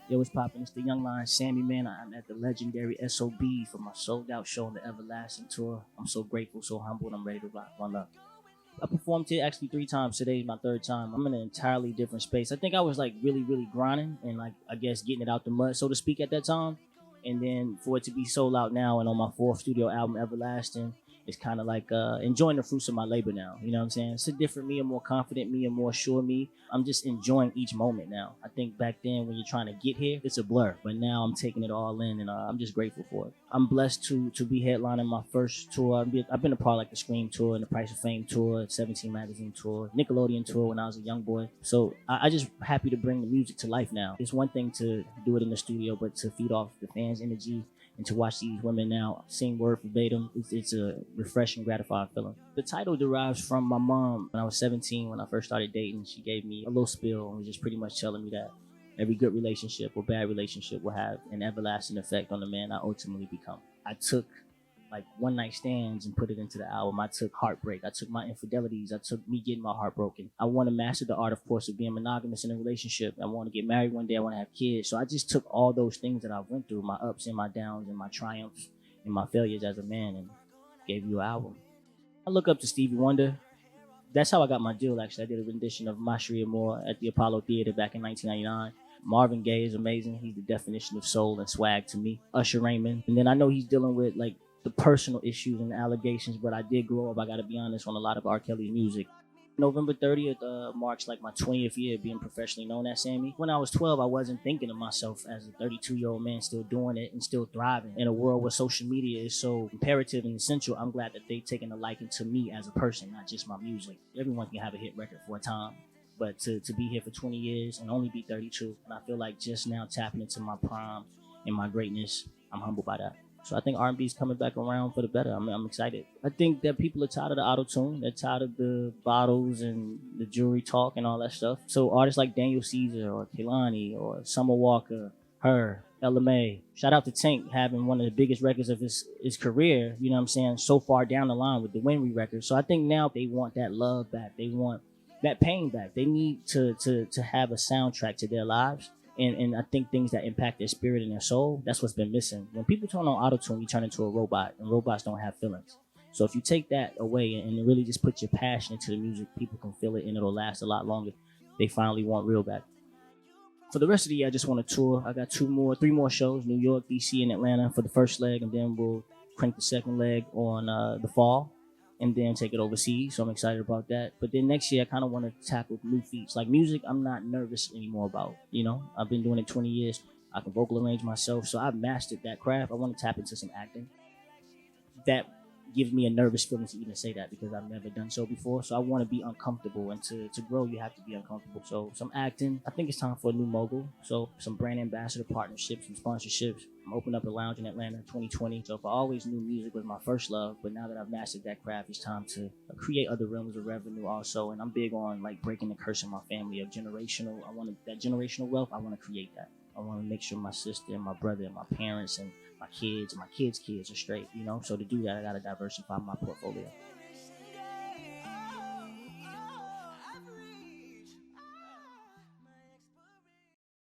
Yo, what's poppin'? It's the Young Lion Sammie, man. I'm at the legendary SOBs for my sold out show on the Everlasting Tour. I'm so grateful, so humbled. I'm ready to rock. One love. I performed here actually 3 times. Today's my 3rd time. I'm in an entirely different space. I think I was like really grinding and like I guess getting it out the mud, so to speak, at that time. And then for it to be sold out now and on my 4th studio album, Everlasting, it's kind of like enjoying the fruits of my labor now. You know what I'm saying? It's a different me, a more confident me, a more sure me. I'm just enjoying each moment now. I think back then when you're trying to get here, it's a blur. But now I'm taking it all in and I'm just grateful for it. I'm blessed to be headlining my first tour. I've been a part of like the Scream Tour and the Price of Fame Tour, 17 Magazine Tour, Nickelodeon Tour when I was a young boy. So I just happy to bring the music to life now. It's one thing to do it in the studio, but to feed off the fans' energy and to watch these women now sing word verbatim, it's a refreshing, gratifying feeling. The title derives from my mom. When I was 17, when I first started dating, she gave me a little spill and was just pretty much telling me that every good relationship or bad relationship will have an everlasting effect on the man I ultimately become. I took like one night stands and put it into the album. I took heartbreak. I took my infidelities. I took me getting my heart broken. I want to master the art, of course, of being monogamous in a relationship. I want to get married one day. I want to have kids. So I just took all those things that I went through, my ups and my downs and my triumphs and my failures as a man, and gave you an album. I look up to Stevie Wonder. That's how I got my deal, actually. I did a rendition of My Sharia Moore at the Apollo Theater back in 1999. Marvin Gaye is amazing. He's the definition of soul and swag to me. Usher Raymond. And then I know he's dealing with like the personal issues and the allegations, but I did grow up, I gotta be honest, on a lot of R. Kelly's music. November 30th marks like my 20th year being professionally known as Sammie. When I was 12, I wasn't thinking of myself as a 32-year-old man still doing it and still thriving. In a world where social media is so imperative and essential, I'm glad that they've taken a liking to me as a person, not just my music. Everyone can have a hit record for a time, but to be here for 20 years and only be 32, and I feel like just now tapping into my prime and my greatness, I'm humbled by that. So I think R&B is coming back around for the better. I'm excited. I think that people are tired of the auto-tune. They're tired of the bottles and the jewelry talk and all that stuff. So artists like Daniel Caesar or Kehlani or Summer Walker, her, Ella May. Shout out to Tank having one of the biggest records of his career, you know what I'm saying, so far down the line with the Winry record. So I think now they want that love back. They want that pain back. They need to have a soundtrack to their lives. And I think things that impact their spirit and their soul, that's what's been missing. When people turn on auto-tune, you turn into a robot, and robots don't have feelings. So if you take that away and really just put your passion into the music, people can feel it and it'll last a lot longer. They finally want real back. For the rest of the year, I just want to tour. I got 3 more shows, New York, DC, and Atlanta for the first leg, and then we'll crank the second leg on the fall, and then take it overseas. So I'm excited about that. But then next year, I kind of want to tackle new feats. Like music, I'm not nervous anymore about, you know? I've been doing it 20 years. I can vocal arrange myself. So I've mastered that craft. I want to tap into some acting. That gives me a nervous feeling to even say that because I've never done so before. So I want to be uncomfortable. And to grow, you have to be uncomfortable. So some acting. I think it's time for a new mogul. So some brand ambassador partnerships, some sponsorships. I'm opening up a lounge in Atlanta 2020. So I always knew music was my first love, but now that I've mastered that craft, it's time to create other realms of revenue also. And I'm big on like breaking the curse in my family of generational. That generational wealth. I want to create that. I want to make sure my sister and my brother and my parents and my kids' kids are straight, you know? So to do that, I got to diversify my portfolio.